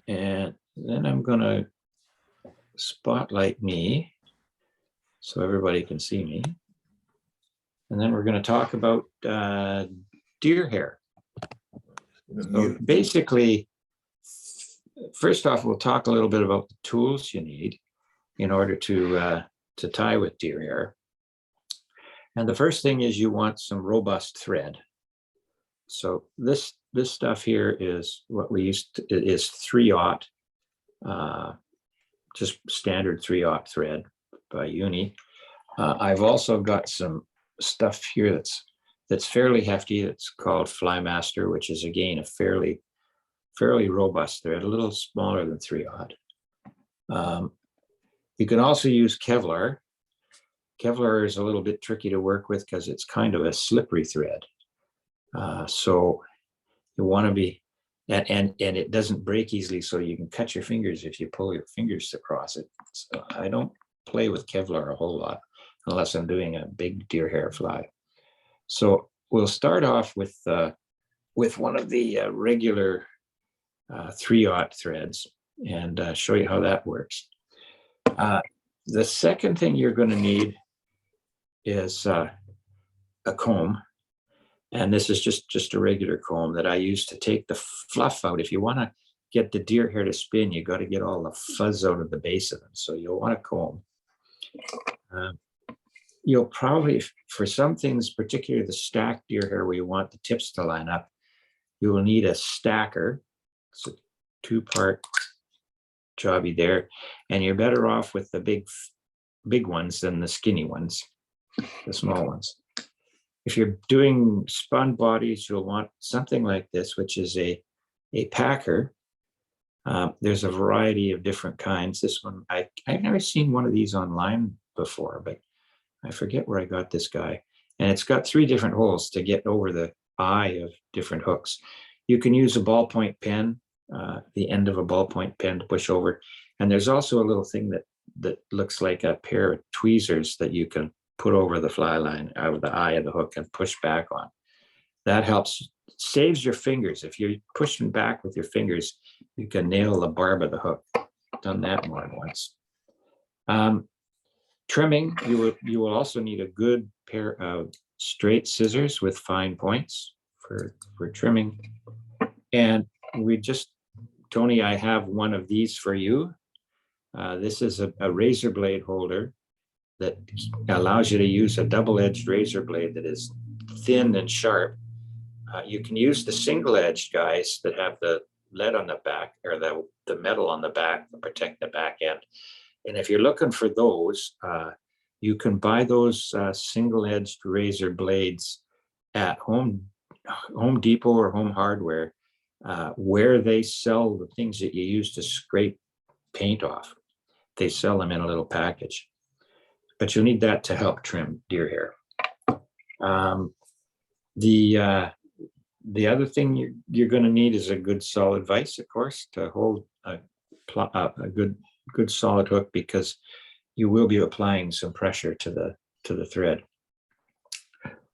And then I'm going to spotlight me so everybody can see me. And then we're going to talk about deer hair. So basically, first off, we'll talk a little bit about the tools you need in order to tie with deer hair. And the first thing is you want some robust thread. So this stuff here is what we used to, it is 3/0, just standard 3/0 thread by Uni. I've also got some stuff here that's fairly hefty. It's called Fly Master, which is again a fairly robust thread, a little smaller than 3/0. You can also use Kevlar. Kevlar is a little bit tricky to work with because it's kind of a slippery thread. So you want to be, and it doesn't break easily, so you can cut your fingers if you pull your fingers across it. So I don't play with Kevlar a whole lot unless I'm doing a big deer hair fly. So we'll start off with one of the regular 3/0 threads and show you how that works. The second thing you're going to need is a comb. And this is just a regular comb that I use to take the fluff out. If you want to get the deer hair to spin, you got to get all the fuzz out of the base of them. So you'll want a comb. You'll probably, for some things, particularly the stacked deer hair where you want the tips to line up, you will need a stacker. It's a 2-part jobby there. And you're better off with the big ones than the skinny ones, the small ones. If you're doing spun bodies, you'll want something like this, which is a packer. There's a variety of different kinds. This one, I've never seen one of these online before, but I forget where I got this guy. And it's got 3 different holes to get over the eye of different hooks. You can use a ballpoint pen, the end of a ballpoint pen to push over. And there's also a little thing that looks like a pair of tweezers that you can put over the fly line out of the eye of the hook and push back on. That helps, saves your fingers. If you're pushing back with your fingers, you can nail the barb of the hook. I've done that more than once. Trimming, you will also need a good pair of straight scissors with fine points for trimming. And Tony, I have one of these for you. This is a razor blade holder that allows you to use a double-edged razor blade that is thin and sharp. You can use the single-edged guys that have the lead on the back, or the metal on the back to protect the back end. And if you're looking for those, you can buy those single-edged razor blades at Home Depot or Home Hardware, where they sell the things that you use to scrape paint off. They sell them in a little package. But you'll need that to help trim deer hair. The other thing you're going to need is a good solid vise, of course, to hold a good solid hook, because you will be applying some pressure to the thread.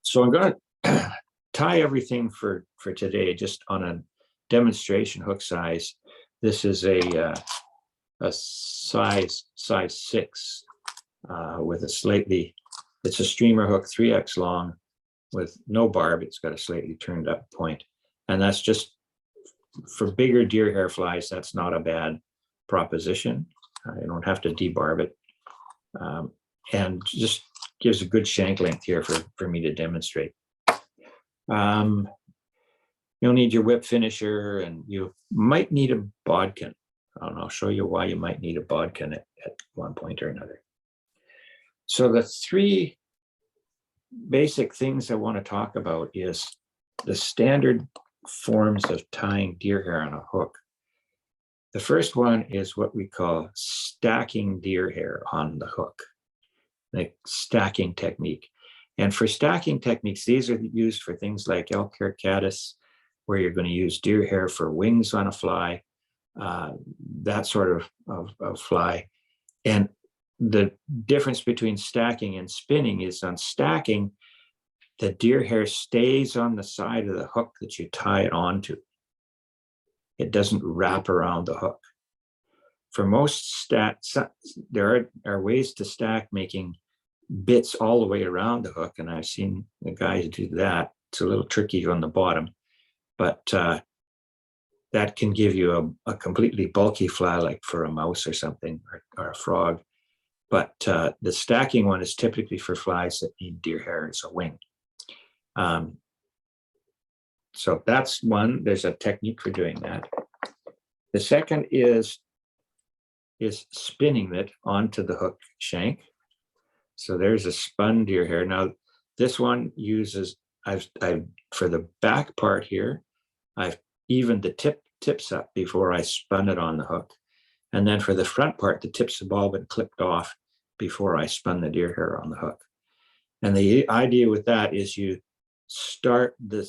So I'm going to tie everything for today just on a demonstration hook size. This is a size 6. With it's a streamer hook, 3X long with no barb. It's got a slightly turned up point. And that's just for bigger deer hair flies. That's not a bad proposition. You don't have to debarb it. And just gives a good shank length here for me to demonstrate. You'll need your whip finisher, and you might need a bodkin. I'll show you why you might need a bodkin at one point or another. So the 3 basic things I want to talk about is the standard forms of tying deer hair on a hook. The first one is what we call stacking deer hair on the hook, like stacking technique. And for stacking techniques, these are used for things like elk hair caddis, where you're going to use deer hair for wings on a fly, that sort of fly. And the difference between stacking and spinning is on stacking, the deer hair stays on the side of the hook that you tie it onto. it doesn't wrap around the hook. For most there are ways to stack making bits all the way around the hook, and I've seen the guys do that. It's a little tricky on the bottom, but that can give you a completely bulky fly, like for a mouse or something, or a frog. But the stacking one is typically for flies that need deer hair as a wing. So that's one. There's a technique for doing that. The second is spinning it onto the hook shank. So there's a spun deer hair. Now this one uses, I've for the back part here, I've evened the tips up before I spun it on the hook. And then for the front part, the tips have all been clipped off before I spun the deer hair on the hook. And the idea with that is you start the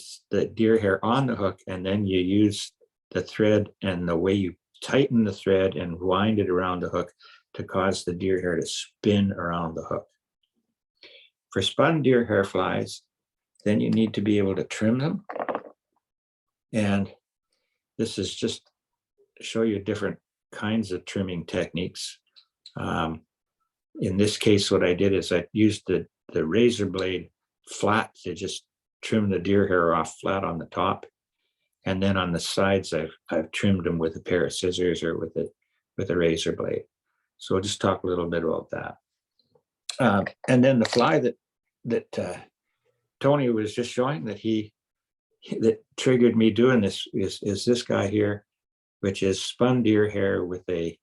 deer hair on the hook, and then you use the thread and the way you tighten the thread and wind it around the hook to cause the deer hair to spin around the hook. For spun deer hair flies, then you need to be able to trim them. And this is just to show you different kinds of trimming techniques. In this case, what I did is I used the razor blade flat to just trim the deer hair off flat on the top. And then on the sides, I've trimmed them with a pair of scissors or with a razor blade. So I'll just talk a little bit about that. And then the fly that Tony was just showing that triggered me doing this is this guy here, which is spun deer hair with a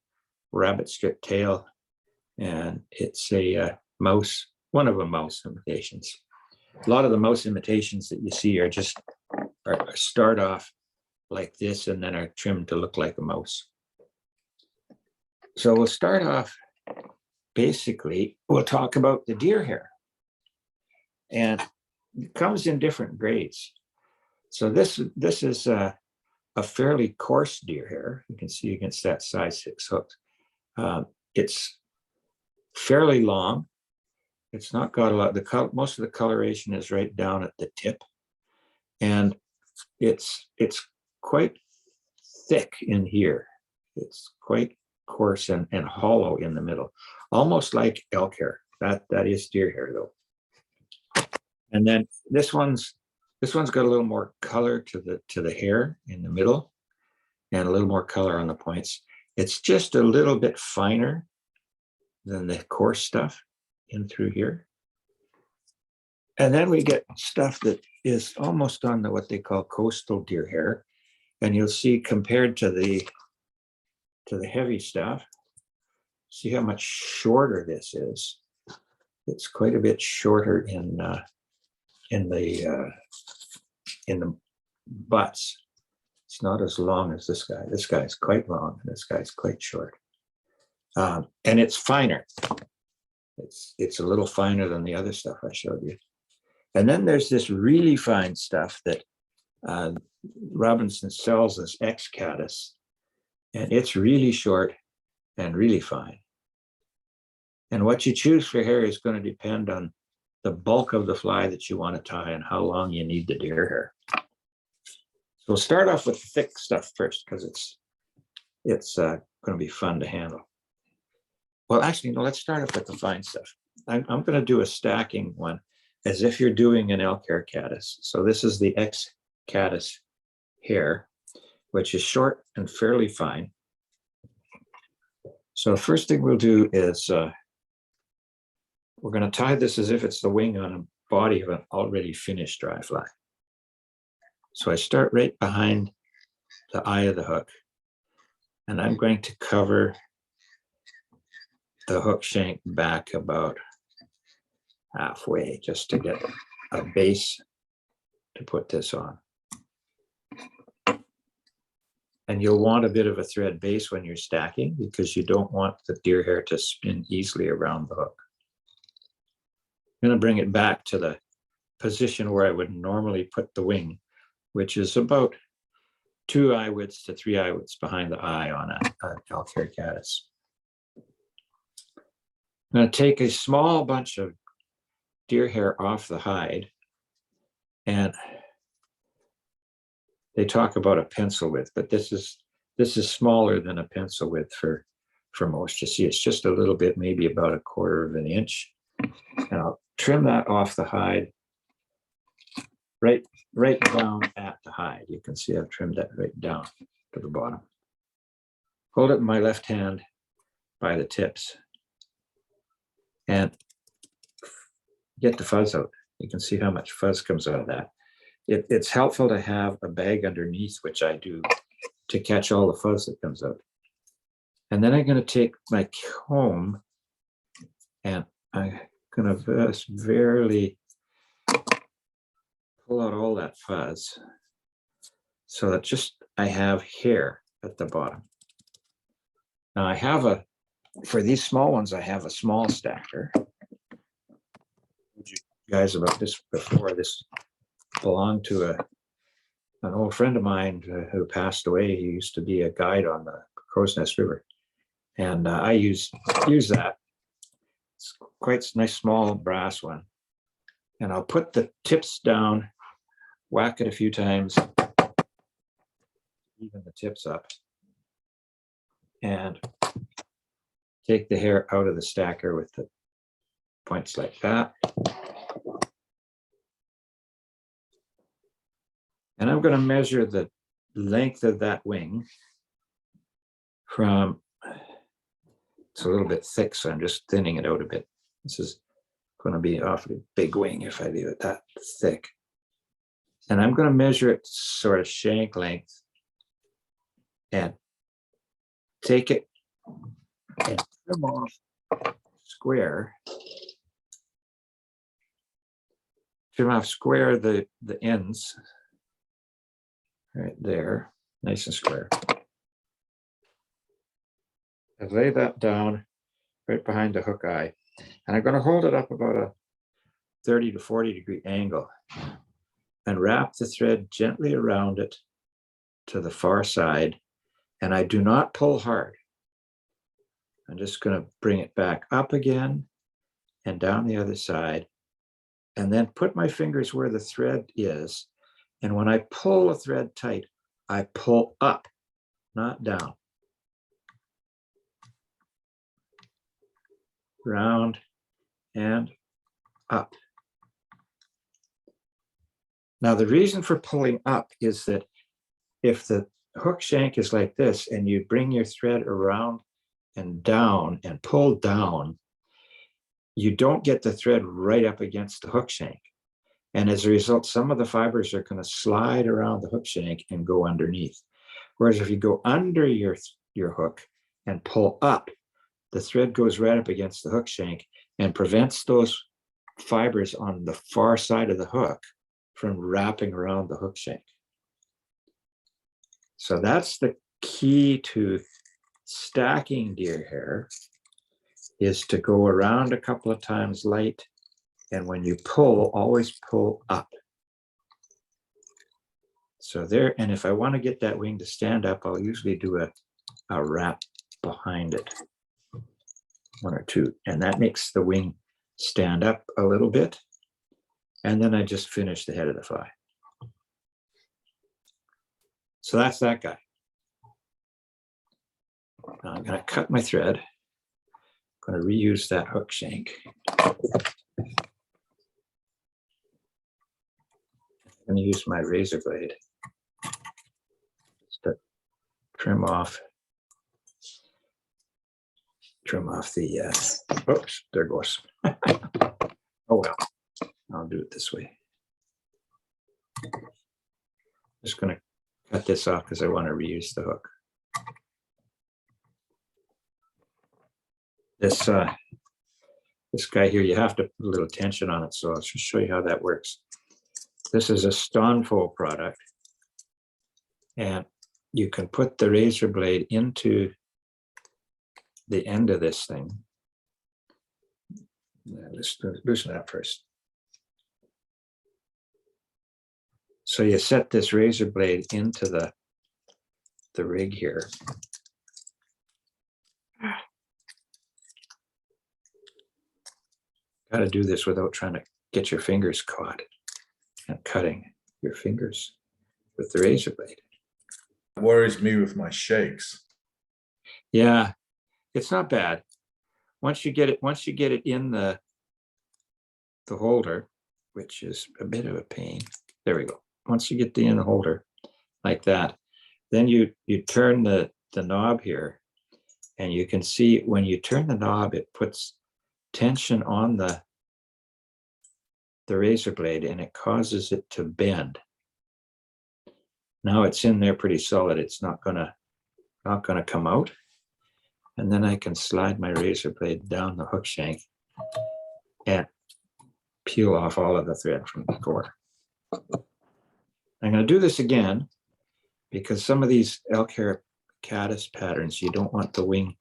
rabbit strip tail, and it's a mouse, one of the mouse imitations. A lot of the mouse imitations that you see are start off like this and then are trimmed to look like a mouse. So we'll start off, basically, we'll talk about the deer hair. And it comes in different grades. So this is a fairly coarse deer hair. You can see against that size 6 hook. It's fairly long. It's not got a lot. Most of the coloration is right down at the tip, and it's quite thick in here. It's quite coarse and hollow in the middle, almost like elk hair. That is deer hair though. And then this one's got a little more color to the hair in the middle, and a little more color on the points. It's just a little bit finer than the coarse stuff in through here. And then we get stuff that is almost on what they call coastal deer hair. And you'll see, compared to the heavy stuff, see how much shorter this is. It's quite a bit shorter in the butts. It's not as long as this guy. This guy's quite long, and this guy's quite short. And it's finer. It's a little finer than the other stuff I showed you. And then there's this really fine stuff that Robinson sells as X-Caddis, and it's really short and really fine. And what you choose for hair is going to depend on the bulk of the fly that you want to tie and how long you need the deer hair. So we'll start off with thick stuff first, because it's going to be fun to handle. Well, actually, no, let's start off with the fine stuff. I'm going to do a stacking one as if you're doing an elk hair caddis. So this is the X-Caddis hair, which is short and fairly fine. So the first thing we'll do is we're going to tie this as if it's the wing on a body of an already finished dry fly. So I start right behind the eye of the hook, and I'm going to cover the hook shank back about halfway, just to get a base to put this on. And you'll want a bit of a thread base when you're stacking, because you don't want the deer hair to spin easily around the hook. I'm going to bring it back to the position where I would normally put the wing, which is about 2 eye widths to 3 eye widths behind the eye on an elk hair caddis. I'm going to take a small bunch of deer hair off the hide, and they talk about a pencil width, but this is smaller than a pencil width for most. You see, it's just a little bit, maybe about 1/4 of an inch. And I'll trim that off the hide, right down at the hide. You can see I've trimmed that right down to the bottom. Hold it in my left hand by the tips and get the fuzz out. You can see how much fuzz comes out of that. It's helpful to have a bag underneath, which I do, to catch all the fuzz that comes out. And then I'm going to take my comb and I'm going to just barely pull out all that fuzz so that just I have hair at the bottom. Now I have for these small ones, I have a small stacker. I told you guys about this before. This belonged to an old friend of mine who passed away. He used to be a guide on the Crow's Nest River. And I use that. It's quite a nice small brass one. And I'll put the tips down, whack it a few times, even the tips up, and take the hair out of the stacker with the points like that. And I'm going to measure the length of that wing from, it's a little bit thick, so I'm just thinning it out a bit. This is going to be an awfully big wing if I leave it that thick. And I'm going to measure it sort of shank length and take it and trim off square. Trim off square the ends right there, nice and square. I lay that down right behind the hook eye, and I'm going to hold it up about a 30 to 40 degree angle and wrap the thread gently around it to the far side. And I do not pull hard. I'm just going to bring it back up again and down the other side, and then put my fingers where the thread is. And when I pull the thread tight, I pull up, not down. Round and up. Now, the reason for pulling up is that if the hook shank is like this and you bring your thread around and down and pull down, you don't get the thread right up against the hook shank. And as a result, some of the fibers are going to slide around the hook shank and go underneath. Whereas if you go under your hook and pull up, the thread goes right up against the hook shank and prevents those fibers on the far side of the hook from wrapping around the hook shank. So that's the key to stacking deer hair, is to go around a couple of times light, and when you pull, always pull up. So there, and if I want to get that wing to stand up, I'll usually do a wrap behind it, 1 or 2, and that makes the wing stand up a little bit. And then I just finish the head of the fly. So that's that guy. Now I'm going to cut my thread. I'm going to reuse that hook shank. I'm going to use my razor blade just to trim off the, oops, there goes. Oh well, I'll do it this way. Just going to cut this off because I want to reuse the hook. This guy here, you have to put a little tension on it, so I'll just show you how that works. This is a Stonefo product, and you can put the razor blade into the end of this thing. Let's loosen it up first. So you set this razor blade into the rig here. Got to do this without trying to get your fingers caught and cutting your fingers. with the razor blade. It worries me with my shakes. Yeah, it's not bad. Once you get it in the holder, which is a bit of a pain. There we go. Once you get in the holder like that, then you turn the knob here, and you can see when you turn the knob, it puts tension on the razor blade, and it causes it to bend. Now it's in there pretty solid. It's not gonna come out. And then I can slide my razor blade down the hook shank and peel off all of the thread from the core. I'm going to do this again because some of these elk hair caddis patterns, you don't want the wing,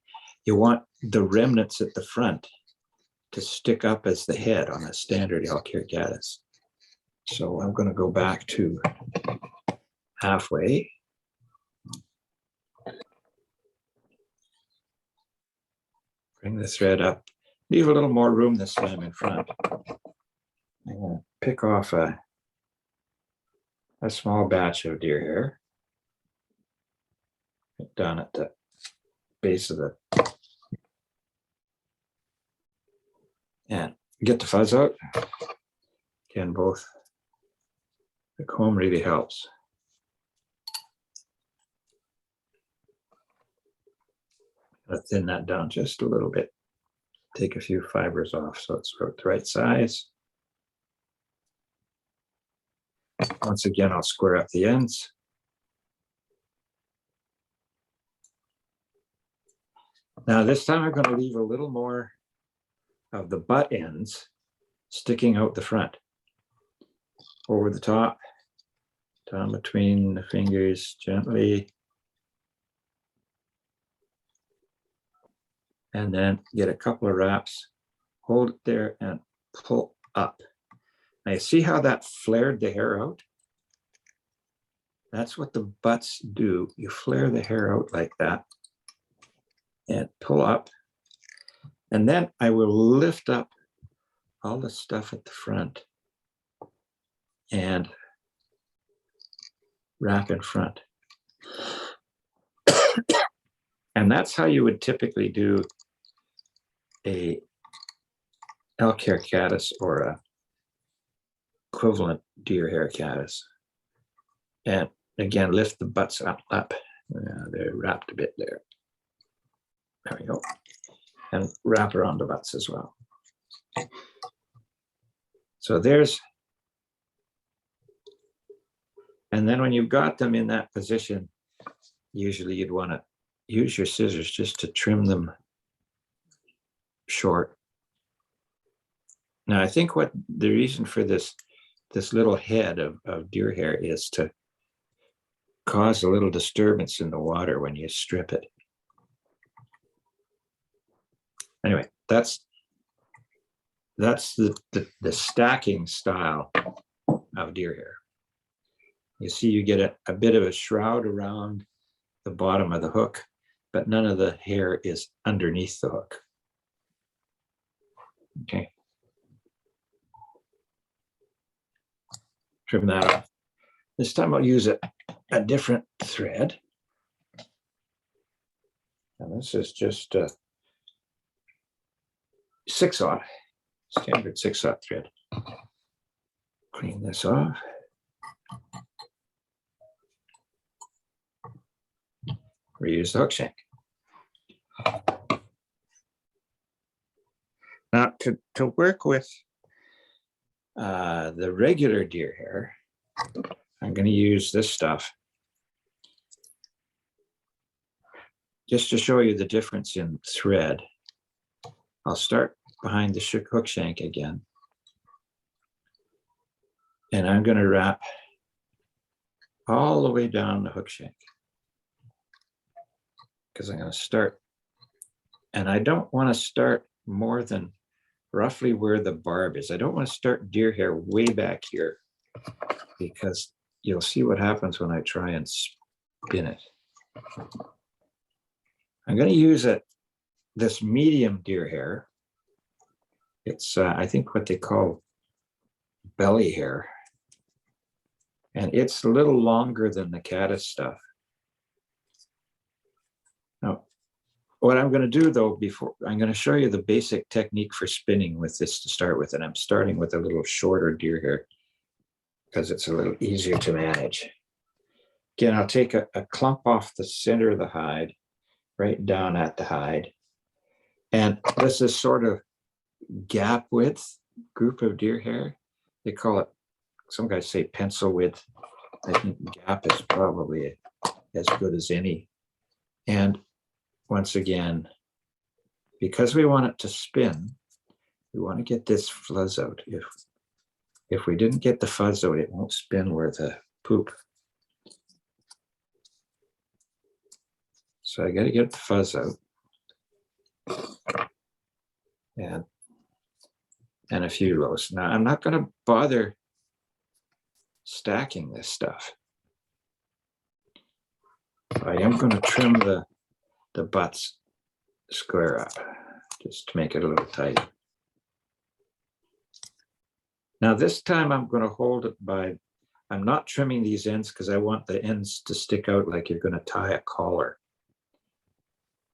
you want the remnants at the front to stick up as the head on a standard elk hair caddis. So I'm going to go back to halfway. Bring the thread up, leave a little more room this time in front. I'm going to pick off a small batch of deer hair down at the base of the, and get the fuzz out. Again, both the comb really helps. I'll thin that down just a little bit. Take a few fibers off so it's about the right size. Once again, I'll square up the ends. Now this time I'm going to leave a little more of the butt ends sticking out the front. Over the top, down between the fingers gently. And then get a couple of wraps, hold it there and pull up. Now you see how that flared the hair out? That's what the butts do. You flare the hair out like that and pull up. And then I will lift up all the stuff at the front and wrap in front. And that's how you would typically do a elk hair caddis or a equivalent deer hair caddis. And again, lift the butts up. They're wrapped a bit there. There we go. And wrap around the butts as well. So there's, and then when you've got them in that position, usually you'd want to use your scissors just to trim them short. Now, I think what the reason for this little head of deer hair is to cause a little disturbance in the water when you strip it. Anyway, that's the stacking style of deer hair. You see, you get a bit of a shroud around the bottom of the hook, but none of the hair is underneath the hook. Okay. Trim that off. This time I'll use a different thread. And this is just 6/0, standard 6/0 thread. Clean this off. Reuse the hook shank. Now to work with the regular deer hair, I'm going to use this stuff just to show you the difference in thread. I'll start behind the hook shank again. And I'm going to wrap all the way down the hook shank. Because I'm going to start, and I don't want to start more than roughly where the barb is. I don't want to start deer hair way back here, because you'll see what happens when I try and spin it. I'm going to use this medium deer hair. It's, I think, what they call belly hair. And it's a little longer than the caddis stuff. Now, what I'm going to do though, before I'm going to show you the basic technique for spinning with this to start with. And I'm starting with a little shorter deer hair because it's a little easier to manage. Again, I'll take a clump off the center of the hide, right down at the hide. And this is sort of gap width group of deer hair. They call it, some guys say pencil width. I think gap is probably as good as any. And once again, because we want it to spin, we want to get this fuzz out. If we didn't get the fuzz out, it won't spin worth a poop. So I got to get the fuzz out. And a few lows. Now I'm not going to bother stacking this stuff. I am going to trim the butts square up just to make it a little tighter. Now this time I'm going to hold it by, I'm not trimming these ends because I want the ends to stick out like you're going to tie a collar.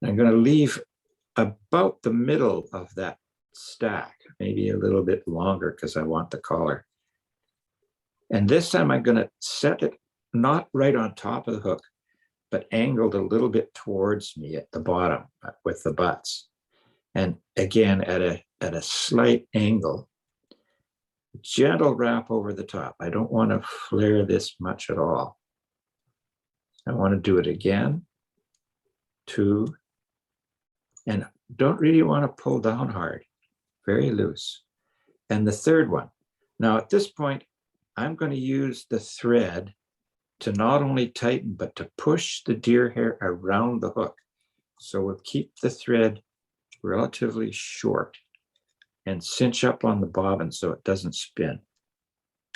I'm going to leave about the middle of that stack, maybe a little bit longer because I want the collar. And this time I'm going to set it not right on top of the hook, but angled a little bit towards me at the bottom with the butts. And again, at a slight angle, gentle wrap over the top. I don't want to flare this much at all. I want to do it again, 2, and don't really want to pull down hard, very loose. And the third one. Now at this point, I'm going to use the thread to not only tighten, but to push the deer hair around the hook. So we'll keep the thread relatively short and cinch up on the bobbin so it doesn't spin.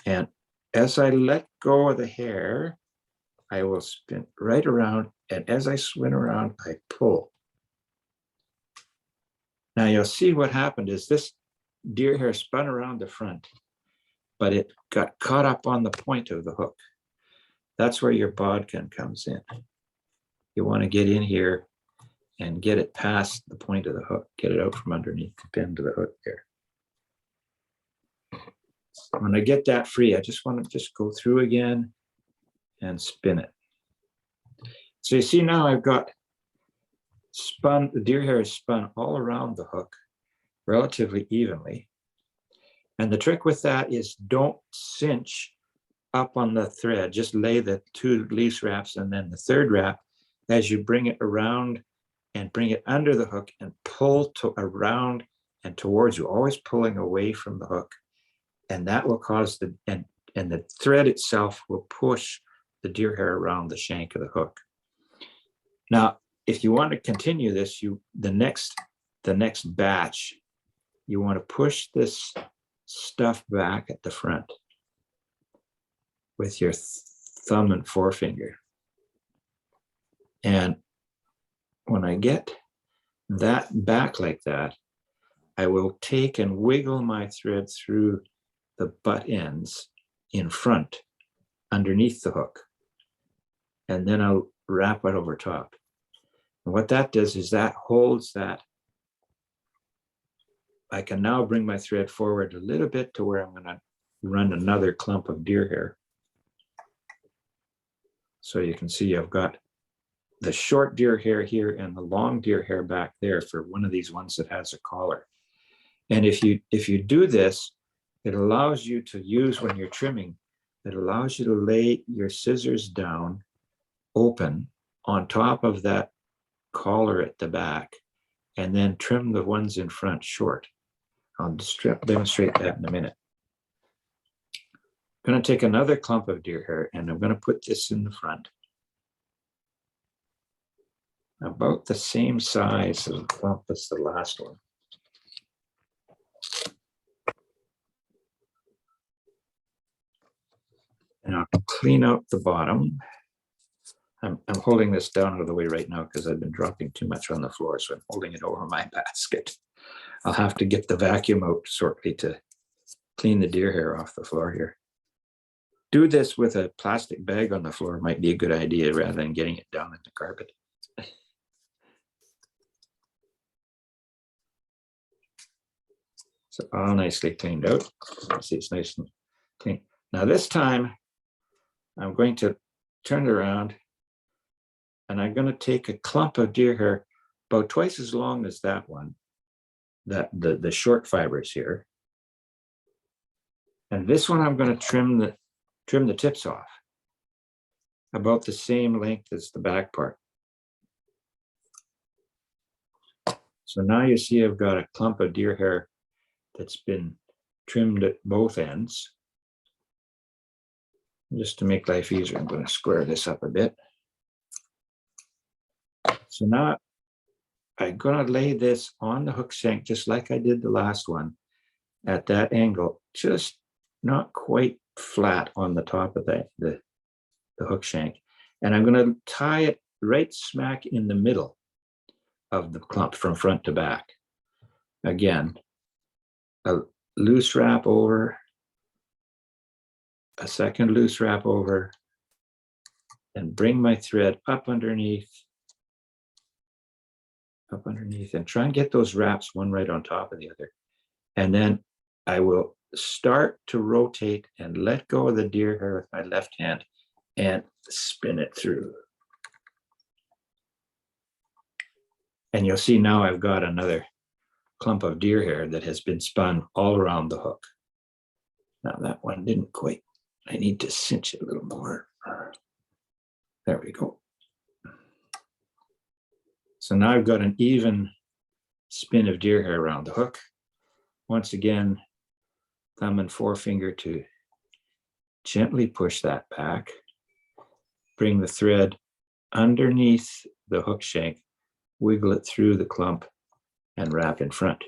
And as I let go of the hair, I will spin right around. And as I spin around, I pull. Now you'll see what happened is this deer hair spun around the front, but it got caught up on the point of the hook. That's where your bodkin comes in. You want to get in here and get it past the point of the hook, get it out from underneath the pin to the hook there. When I get that free, I just want to just go through again and spin it. So you see now I've got spun, the deer hair is spun all around the hook relatively evenly. And the trick with that is don't cinch up on the thread, just lay the 2 lease wraps and then the third wrap as you bring it around and bring it under the hook and pull to around and towards you, always pulling away from the hook. And that will cause the, and the thread itself will push the deer hair around the shank of the hook. Now, if you want to continue this, the next batch, you want to push this stuff back at the front with your thumb and forefinger. And when I get that back like that, I will take and wiggle my thread through the butt ends in front underneath the hook. And then I'll wrap it over top. And what that does is that holds that. I can now bring my thread forward a little bit to where I'm going to run another clump of deer hair. So you can see I've got the short deer hair here and the long deer hair back there for one of these ones that has a collar. And if you do this, it allows you to use when you're trimming, it allows you to lay your scissors down open on top of that collar at the back and then trim the ones in front short. I'll demonstrate that in a minute. I'm going to take another clump of deer hair and I'm going to put this in the front. About the same size as the clump as the last one. And I'll clean out the bottom. I'm holding this down out of the way right now because I've been dropping too much on the floor, so I'm holding it over my basket. I'll have to get the vacuum out shortly to clean the deer hair off the floor here. do this with a plastic bag on the floor might be a good idea rather than getting it down in the carpet. So all nicely cleaned out. See, it's nice and clean. Now this time, I'm going to turn it around and I'm going to take a clump of deer hair about twice as long as that one, that the short fibers here. And this one I'm going to trim the tips off about the same length as the back part. So now you see I've got a clump of deer hair that's been trimmed at both ends. Just to make life easier, I'm going to square this up a bit. So now I'm going to lay this on the hook shank just like I did the last one at that angle, just not quite flat on the top of the hook shank. And I'm going to tie it right smack in the middle of the clump from front to back. Again, a loose wrap over, a second loose wrap over, and bring my thread up underneath, and try and get those wraps one right on top of the other. And then I will start to rotate and let go of the deer hair with my left hand and spin it through. And you'll see now I've got another clump of deer hair that has been spun all around the hook. Now that one didn't quite, I need to cinch it a little more. There we go. So now I've got an even spin of deer hair around the hook. Once again, thumb and forefinger to gently push that back. Bring the thread underneath the hook shank, wiggle it through the clump, and wrap in front.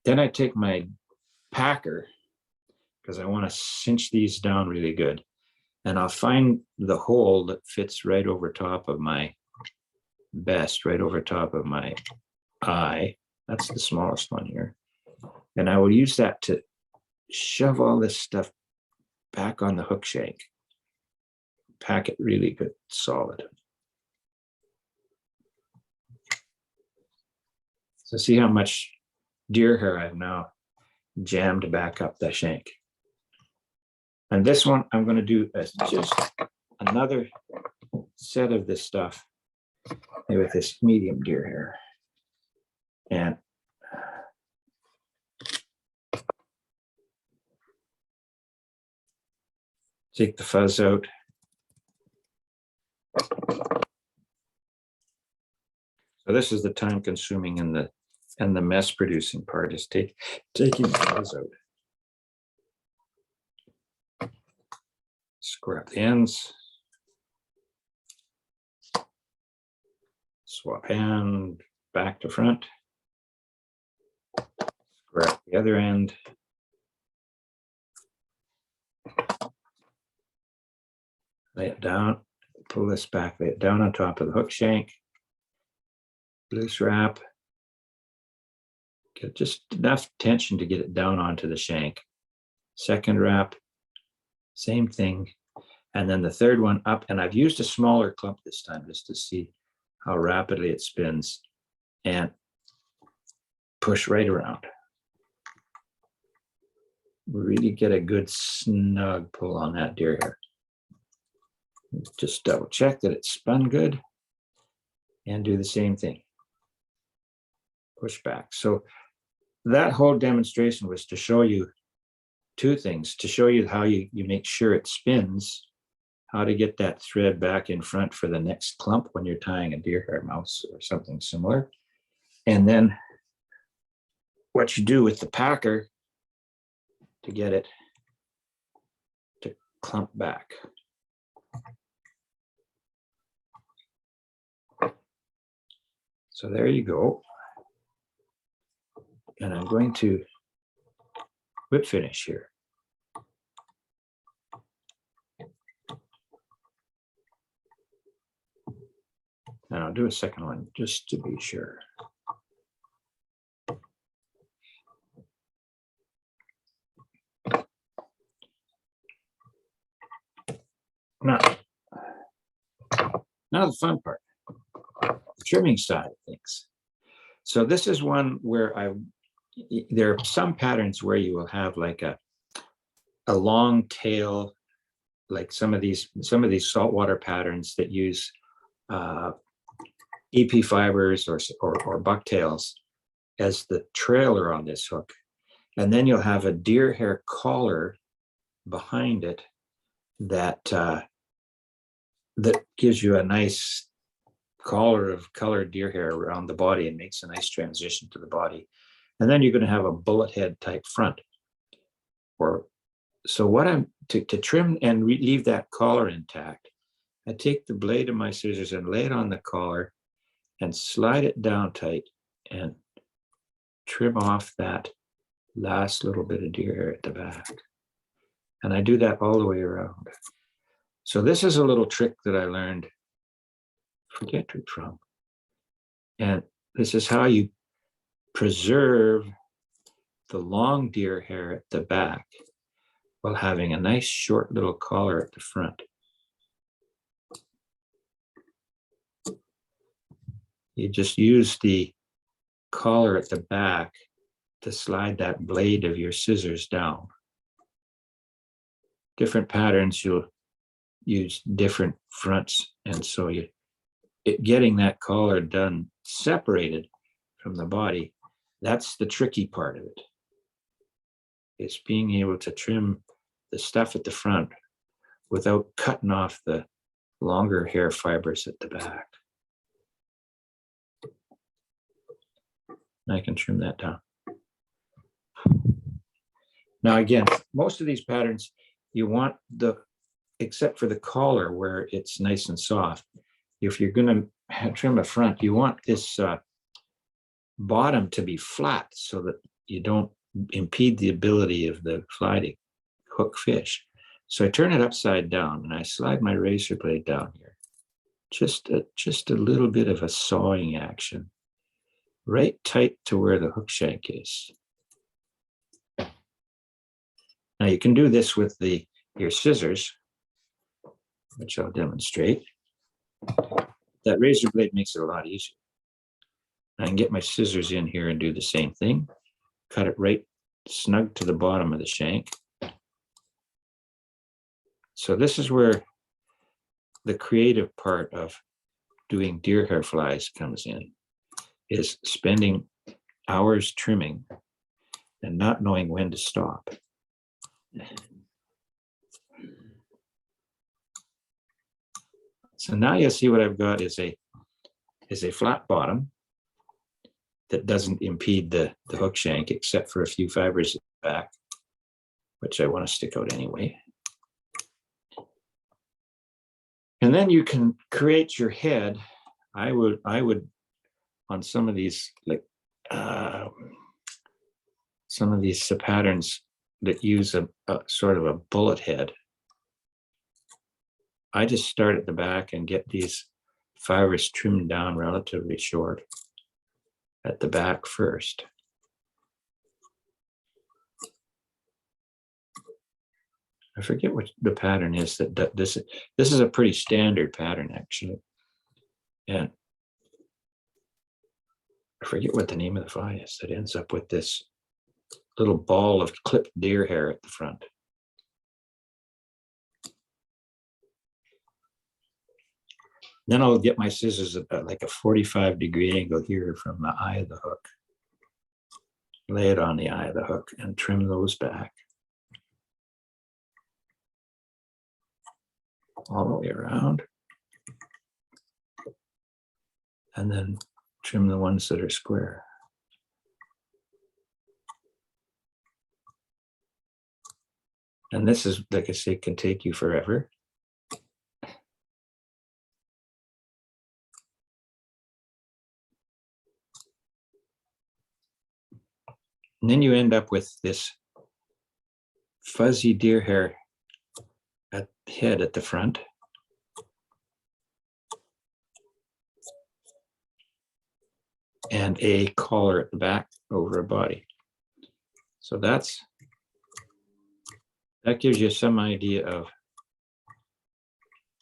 Then I take my packer, because I want to cinch these down really good, and I'll find the hole that fits right over top of my best, right over top of my eye. That's the smallest one here. And I will use that to shove all this stuff back on the hook shank. Pack it really good, solid. So see how much deer hair I've now jammed back up the shank. And this one I'm going to do as just another set of this stuff with this medium deer hair. And take the fuzz out. So this is the time consuming and the mess producing part is taking the fuzz out. Square up the ends. Swap hand back to front. Square up the other end. Lay it down, pull this back, lay it down on top of the hook shank. Loose wrap. Get just enough tension to get it down onto the shank. Second wrap, same thing. And then the third one up, and I've used a smaller clump this time just to see how rapidly it spins, and push right around. Really get a good snug pull on that deer hair. Just double check that it's spun good and do the same thing. Push back. So that whole demonstration was to show you two things, to show you how you make sure it spins, how to get that thread back in front for the next clump when you're tying a deer hair mouse or something similar. And then what you do with the packer to get it to clump back. So there you go. And I'm going to whip finish here. And I'll do a second one just to be sure. Now the fun part, the trimming side of things. So this is one where there are some patterns where you will have like a long tail, like some of these saltwater patterns that use EP fibers or bucktails as the trailer on this hook. And then you'll have a deer hair collar behind it that gives you a nice collar of colored deer hair around the body and makes a nice transition to the body. And then you're going to have a bullet head type front. So what I'm to trim and leave that collar intact, I take the blade of my scissors and lay it on the collar and slide it down tight and trim off that last little bit of deer hair at the back. And I do that all the way around. So this is a little trick that I learned, forget it from. And this is how you preserve the long deer hair at the back while having a nice short little collar at the front. You just use the collar at the back to slide that blade of your scissors down. Different patterns, you'll use different fronts. And so getting that collar done separated from the body, that's the tricky part of it. It's being able to trim the stuff at the front without cutting off the longer hair fibers at the back. I can trim that down. Now, again, most of these patterns, you want except for the collar where it's nice and soft. If you're going to trim a front, you want this bottom to be flat so that you don't impede the ability of the fly to hook fish. So I turn it upside down and I slide my razor blade down here. Just a little bit of a sawing action, right tight to where the hook shank is. Now you can do this with your scissors, which I'll demonstrate. That razor blade makes it a lot easier. I can get my scissors in here and do the same thing. Cut it right snug to the bottom of the shank. So this is where the creative part of doing deer hair flies comes in, is spending hours trimming and not knowing when to stop. So now you'll see what I've got is a flat bottom that doesn't impede the hook shank except for a few fibers at the back, which I want to stick out anyway. And then you can create your head. I would on some of these, like some of these patterns that use a sort of a bullet head, I just start at the back and get these fibers trimmed down relatively short at the back first. I forget what the pattern is that this is a pretty standard pattern actually. And I forget what the name of the fly is that ends up with this little ball of clipped deer hair at the front. Then I'll get my scissors at like a 45-degree angle here from the eye of the hook. Lay it on the eye of the hook and trim those back. All the way around. And then trim the ones that are square. And this is, like I say, can take you forever. And then you end up with this fuzzy deer hair head at the front. And a collar at the back over a body. So that gives you some idea of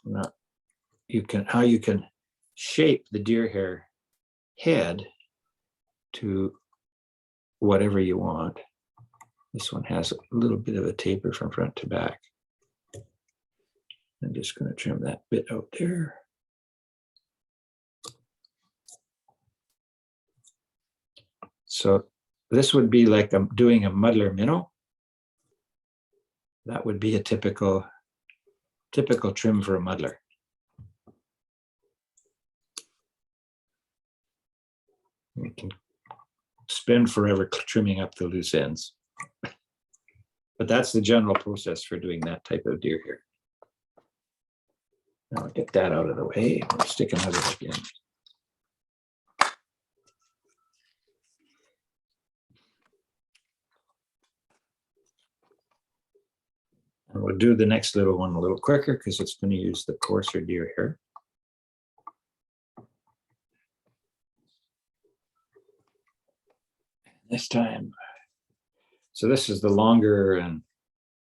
Now, how you can shape the deer hair head to whatever you want. This one has a little bit of a taper from front to back. I'm just going to trim that bit out there. So this would be like I'm doing a muddler minnow. That would be a typical trim for a muddler. We can spend forever trimming up the loose ends. But that's the general process for doing that type of deer hair. Now I'll get that out of the way. We'll stick another hook in. And we'll do the next little one a little quicker because it's going to use the coarser deer hair. This time, so this is the longer and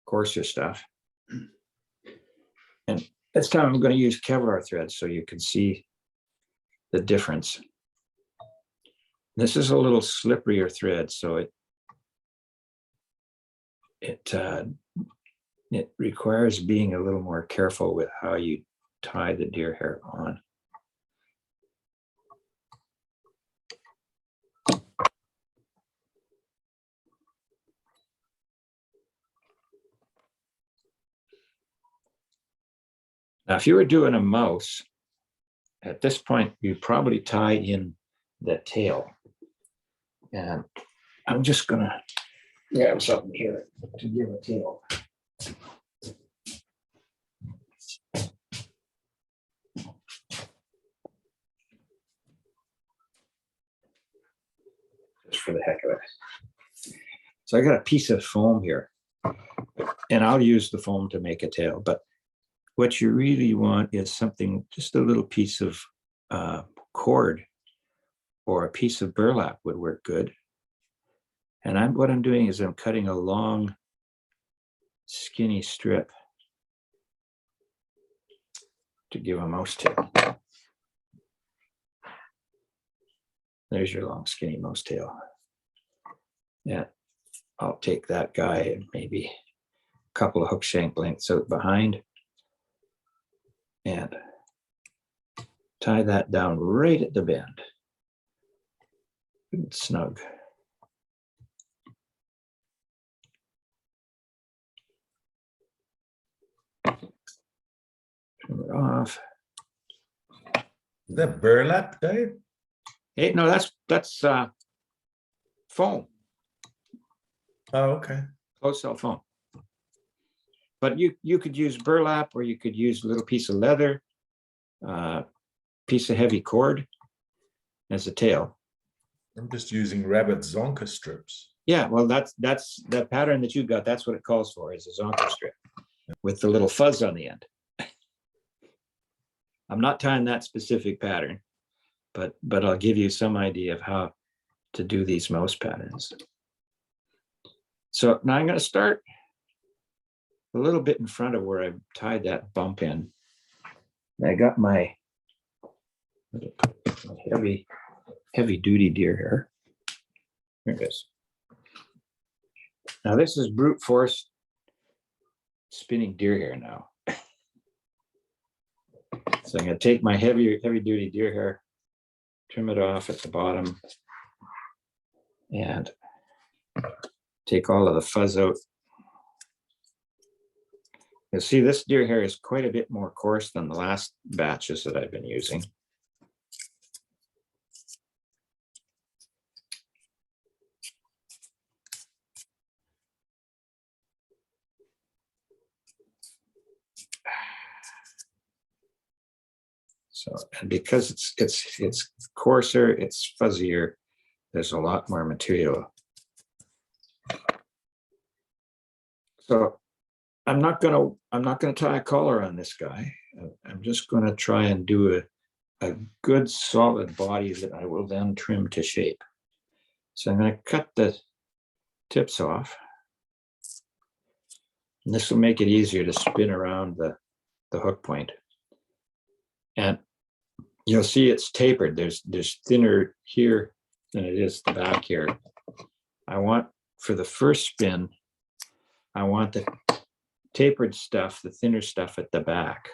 coarser stuff. And this time I'm going to use Kevlar thread so you can see the difference. This is a little slipperier thread, so it requires being a little more careful with how you tie the deer hair on. Now, if you were doing a mouse, at this point, you probably tie in the tail. And I'm just going to grab something here to give a tail. Just for the heck of it. So I got a piece of foam here, and I'll use the foam to make a tail. But what you really want is something, just a little piece of cord or a piece of burlap would work good. And what I'm doing is I'm cutting a long, skinny strip to give a mouse tail. There's your long, skinny mouse tail. Yeah, I'll take that guy and maybe a couple of hook shank lengths out behind and tie that down right at the bend. Good, snug. Trim it off. Is that burlap, Dave? Hey, no, that's foam. Oh, okay. Closed cell foam. But you could use burlap, or you could use a little piece of leather, piece of heavy cord as a tail. I'm just using rabbit zonka strips. Yeah, well, that's the pattern that you got. That's what it calls for, is a zonka strip with the little fuzz on the end. I'm not tying that specific pattern, but I'll give you some idea of how to do these mouse patterns. So now I'm going to start a little bit in front of where I tied that bump in. And I got my heavy duty deer hair. Here it is. Now this is brute force spinning deer hair now. So I'm going to take my heavy duty deer hair, trim it off at the bottom, and take all of the fuzz out. You'll see this deer hair is quite a bit more coarse than the last batches that I've been using. So, and because it's coarser, it's fuzzier, there's a lot more material. So I'm not gonna tie a collar on this guy. I'm just gonna try and do a good solid body that I will then trim to shape. So I'm gonna cut the tips off. And this will make it easier to spin around the hook point. And you'll see it's tapered. There's thinner here than it is the back here. I want, for the first spin, I want the tapered stuff, the thinner stuff at the back.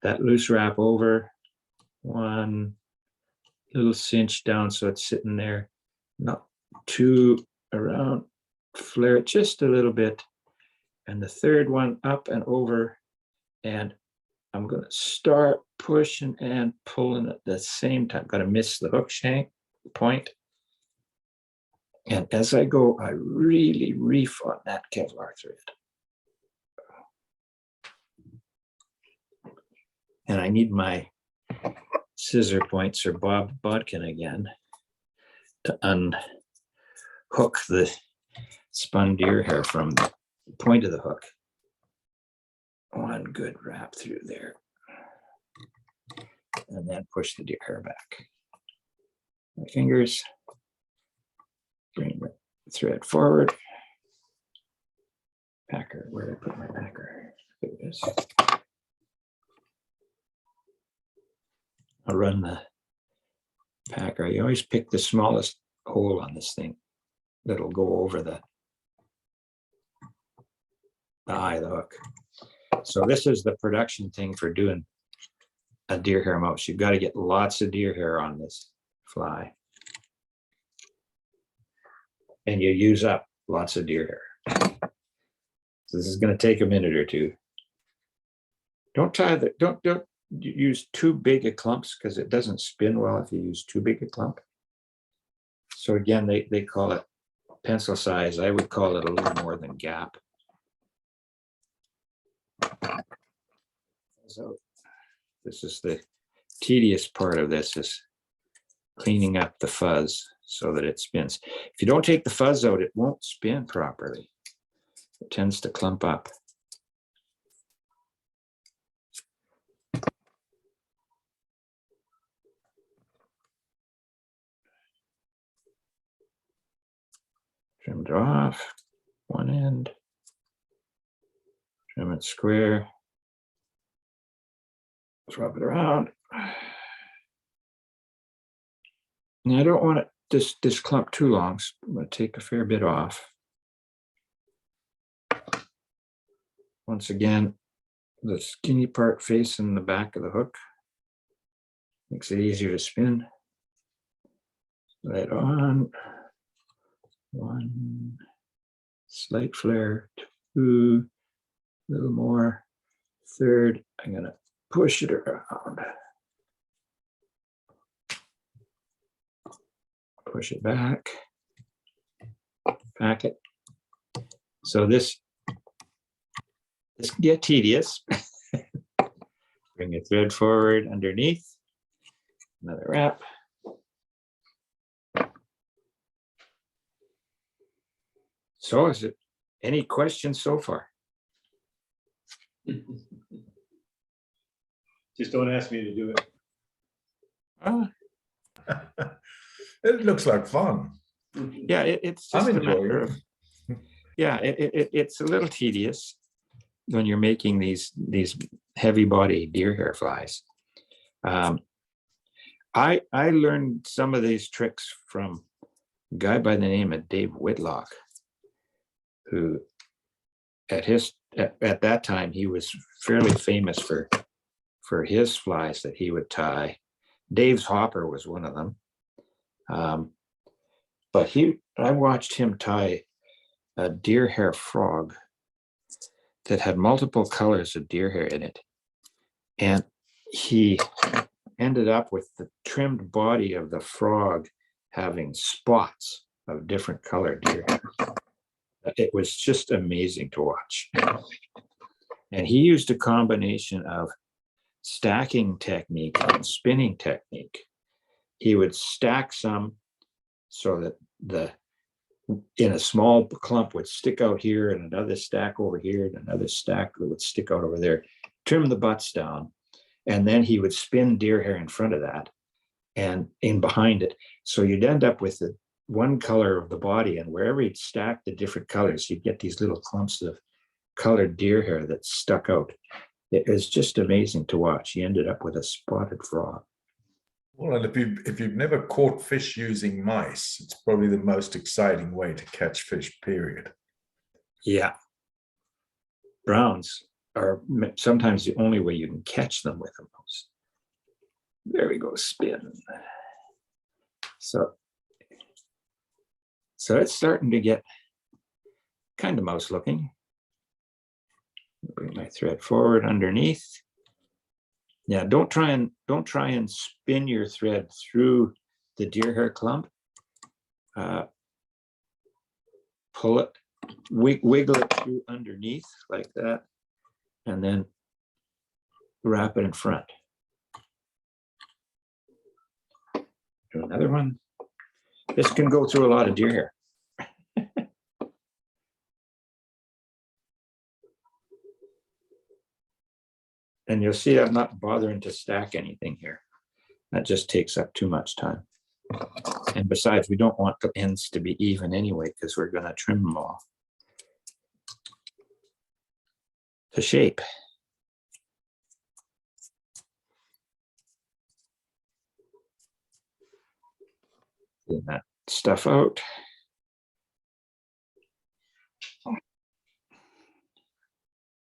That loose wrap over, one little cinch down so it's sitting there, not too around, flare it just a little bit. And the third one up and over, and I'm going to start pushing and pulling at the same time. Got to miss the hook shank point. And as I go, I really reef on that Kevlar thread. And I need my scissor points or Bob Bodkin again to unhook the spun deer hair from the point of the hook. One good wrap through there. And then push the deer hair back. My fingers, bring the thread forward. Packer, where did I put my packer? There it is. I'll run the packer. You always pick the smallest hole on this thing that'll go over the eye of the hook. So this is the production thing for doing a deer hair mouse. You've got to get lots of deer hair on this fly. And you use up lots of deer hair. So this is going to take a minute or two. Don't tie the, don't use too big a clumps because it doesn't spin well if you use too big a clump. So again, they call it pencil size. I would call it a little more than gap. So this is the tedious part of this, is cleaning up the fuzz so that it spins. If you don't take the fuzz out, it won't spin properly. It tends to clump up. Trimmed off one end. Trim it square. Swap it around. Now I don't want it this clump too long, so I'm going to take a fair bit off. Once again, the skinny part facing the back of the hook makes it easier to spin. Right on. One slight flare, two, a little more. Third, I'm going to push it around. Push it back. Pack it. So this can get tedious. Bring your thread forward underneath. Another wrap. So is it any questions so far? Just don't ask me to do it. It looks like fun. Yeah, it's just I'm a matter enjoying of, yeah, it's a little tedious when you're making these heavy body deer hair flies. I learned some of these tricks from a guy by the name of Dave Whitlock, who at that time he was fairly famous for his flies that he would tie. Dave's hopper was one of them. But I watched him tie a deer hair frog that had multiple colors of deer hair in it. And he ended up with the trimmed body of the frog having spots of different colored deer hair. It was just amazing to watch. And he used a combination of stacking technique and spinning technique. He would stack some so that in a small clump would stick out here, and another stack over here, and another stack that would stick out over there, trim the butts down, and then he would spin deer hair in front of that and in behind it. So you'd end up with the one color of the body, and wherever he'd stack the different colors, you'd get these little clumps of colored deer hair that stuck out. It was just amazing to watch. He ended up with a spotted frog. Well, and if you've never caught fish using mice, it's probably the most exciting way to catch fish, period. Yeah. Browns are sometimes the only way you can catch them with a mouse. There we go, spin. So it's starting to get kind of mouse looking. Bring my thread forward underneath. Yeah, don't try and spin your thread through the deer hair clump. Pull it, wiggle it through underneath like that, and then wrap it in front. Do another one. This can go through a lot of deer hair. And you'll see I'm not bothering to stack anything here. That just takes up too much time. And besides, we don't want the ends to be even anyway, because we're going to trim them off to shape. Clean that stuff out.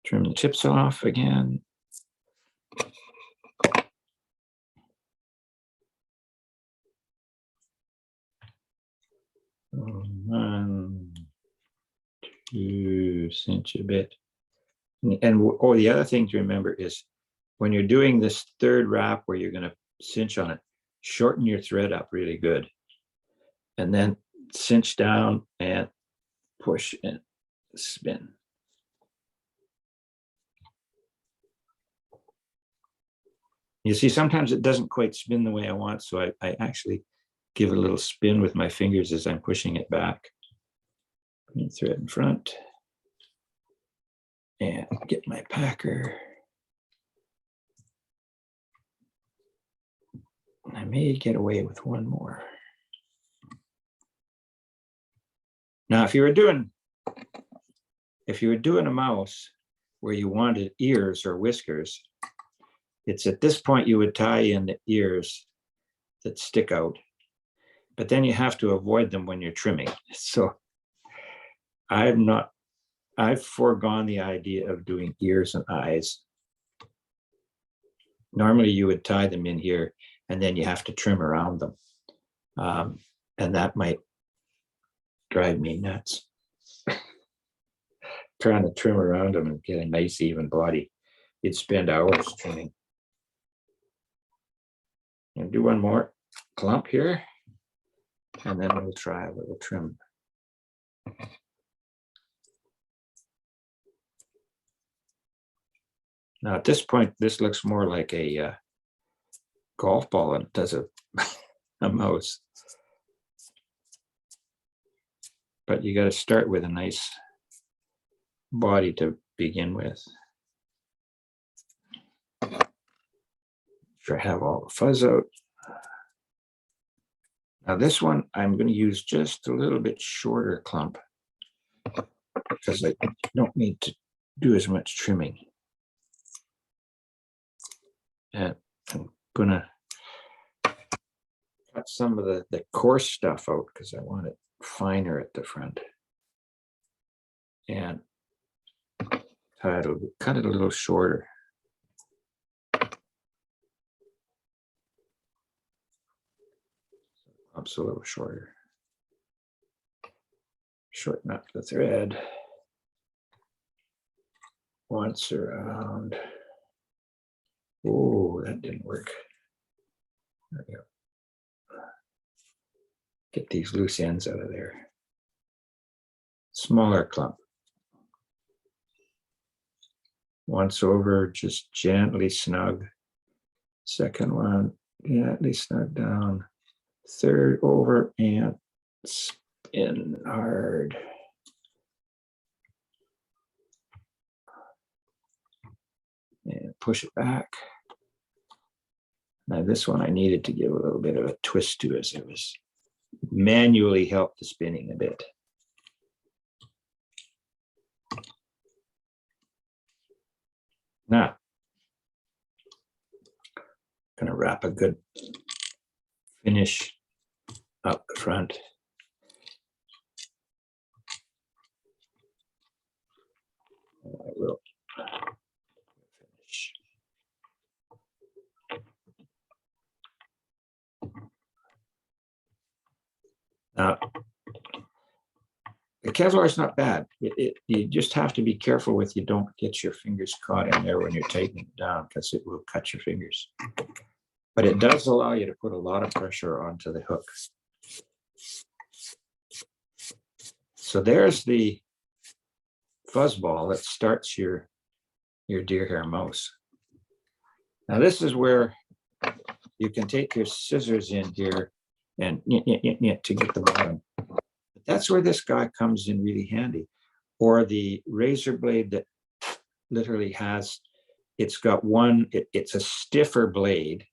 Trim the tips off again. One, two, cinch a bit. And the other thing to remember is when you're doing this third wrap where you're going to cinch on it, shorten your thread up really good. And then cinch down and push and spin. You see, sometimes it doesn't quite spin the way I want, so I actually give it a little spin with my fingers as I'm pushing it back. Bring thread in front. And get my packer. I may get away with one more. Now, if you were doing a mouse where you wanted ears or whiskers, it's at this point you would tie in the ears that stick out, but then you have to avoid them when you're trimming. So I've foregone the idea of doing ears and eyes. Normally you would tie them in here and then you have to trim around them. And that might drive me nuts. Trying to trim around them and get a nice even body. You'd spend hours trimming. And do one more clump here, and then we'll try a little trim. Now at this point, this looks more like a golf ball than it does a mouse. But you got to start with a nice body to begin with. Sure, I have all the fuzz out. Now this one, I'm going to use just a little bit shorter clump because I don't need to do as much trimming. And I'm going to cut some of the coarse stuff out because I want it finer at the front. And cut it a little shorter. Ups a little shorter. Shorten up the thread. Once around. Oh, that didn't work. There we go. Get these loose ends out of there. Smaller clump. Once over, just gently snug. Second one, gently snug down. Third over and spin hard. And push it back. Now this one I needed to give a little bit of a twist to as it was manually help the spinning a bit. Now, gonna wrap a good finish up the front. I will finish. Now, the Kevlar is not bad. You just have to be careful with you don't get your fingers caught in there when you're tightening it down, because it will cut your fingers. But it does allow you to put a lot of pressure onto the hook. So there's the fuzzball that starts your deer hair mouse. Now this is where you can take your scissors in here and to get the bottom. But that's where this guy comes in really handy. Or the razor blade that literally has, it's got one, it's a stiffer blade.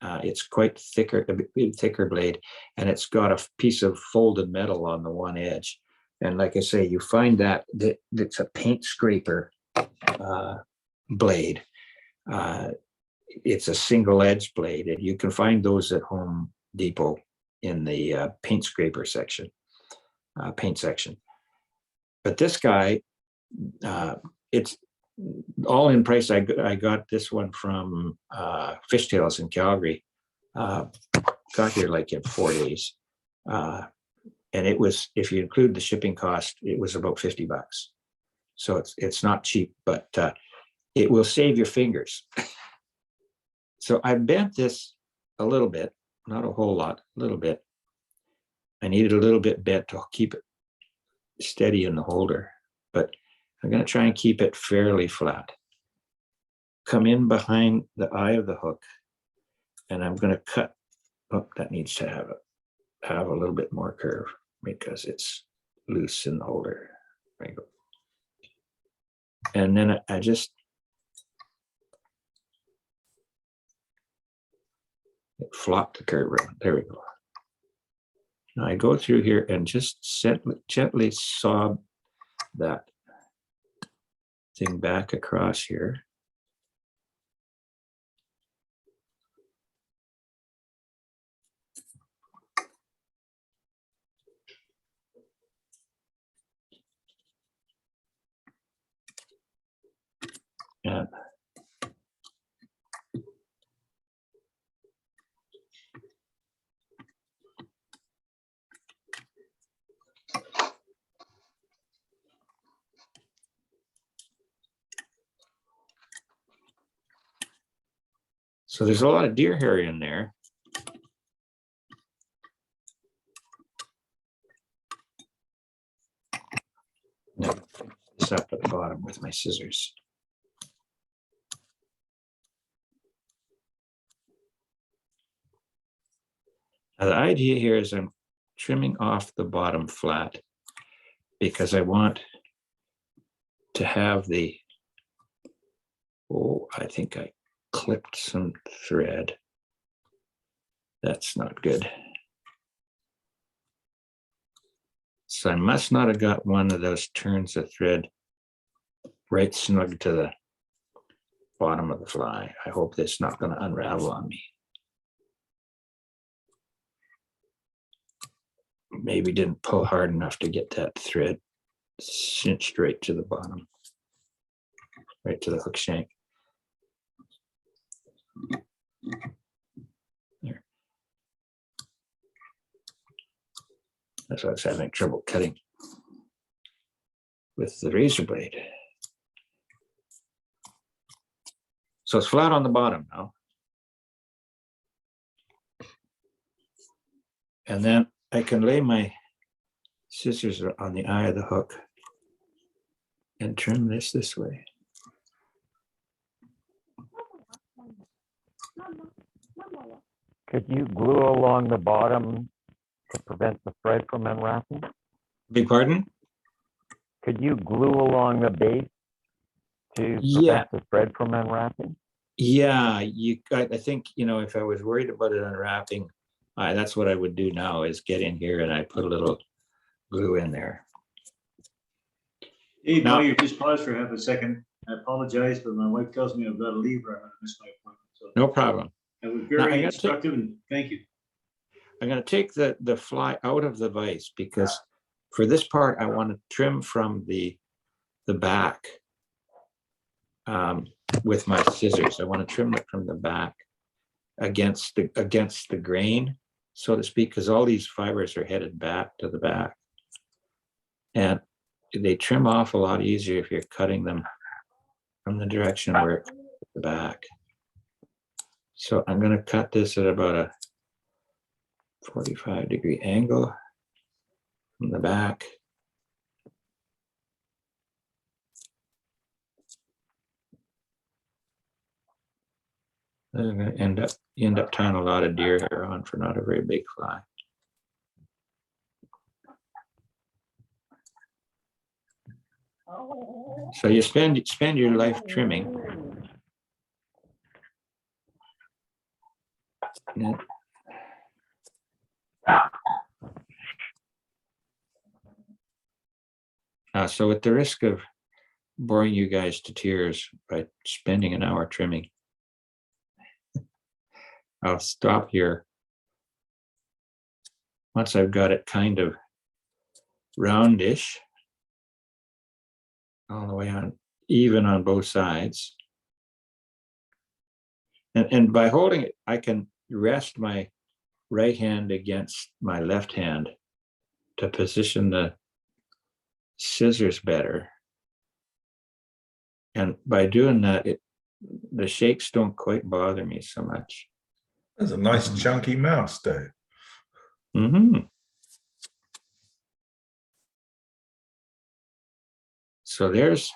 It's quite thicker, a bit thicker blade, and it's got a piece of folded metal on the one edge. And like I say, you find that it's a paint scraper blade. It's a single edge blade, and you can find those at Home Depot in the paint scraper section, paint section. But this guy, it's all in price. I got this one from Fishtails in Calgary. Got here like in 4 days. And it was, if you include the shipping cost, it was about $50. So it's not cheap, but it will save your fingers. So I bent this a little bit, not a whole lot, a little bit. I needed a little bit bent to keep it steady in the holder, but I'm going to try and keep it fairly flat. Come in behind the eye of the hook, and I'm going to cut. Oh, that needs to have a little bit more curve because it's loose in the holder. There you go. And then I just flop the curve around. There we go. Now I go through here and just gently saw that thing back across here. Yeah. So there's a lot of deer hair in there. Now, this up at the bottom with my scissors. Now the idea here is I'm trimming off the bottom flat because I want to have the, oh, I think I clipped some thread. That's not good. So I must not have got one of those turns of thread right snug to the bottom of the fly. I hope that's not going to unravel on me. Maybe didn't pull hard enough to get that thread cinched right to the bottom, right to the hook shank. There. That's why I was having trouble cutting with the razor blade. So it's flat on the bottom now. And then I can lay my scissors on the eye of the hook and trim this way. Could you glue along the bottom to prevent the thread from unwrapping? Beg pardon? Could you glue along the base to prevent the thread from unwrapping? Yeah, I think, if I was worried about it unwrapping, that's what I would do now is get in here and I put a little glue in there. Hey, now you just pause for half a second. I apologize, but my wife tells me I've got to leave or I'm going to miss my appointment. So No problem. it was Now, I very gotta take- instructive and thank you. I'm going to take the fly out of the vise because for this part, I want to trim from the back with my scissors. I want to trim it from the back against the grain, so to speak, because all these fibers are headed back to the back. And they trim off a lot easier if you're cutting them from the direction where it's the back. So I'm going to cut this at about a 45-degree angle from the back. I'm going to end up tying a lot of deer hair on for not a very big fly. So you spend your life trimming. Yeah. So at the risk of boring you guys to tears by spending an hour trimming, I'll stop here. Once I've got it kind of roundish, all the way on, even on both sides. And by holding it, I can rest my right hand against my left hand to position the scissors better. And by doing that, the shakes don't quite bother me so much. That's a nice chunky mouse, Dave. Mm-hmm. So there's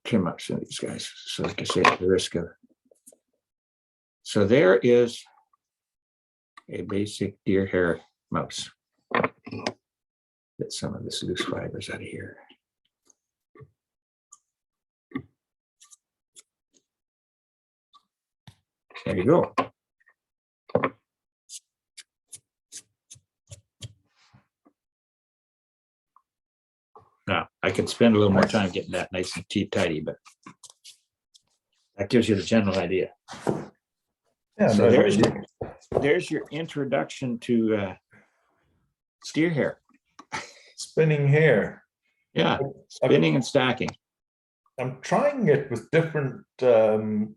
trim up some of these guys. So like I say, at the risk of. So there is a basic deer hair mouse. Get some of this loose fibers out of here. There you go. Now, I could spend a little more time getting that nice and tidy, but that gives you the general idea. Yeah, So no, there's your introduction to deer hair. spinning hair. Yeah, spinning and stacking. I'm trying it with different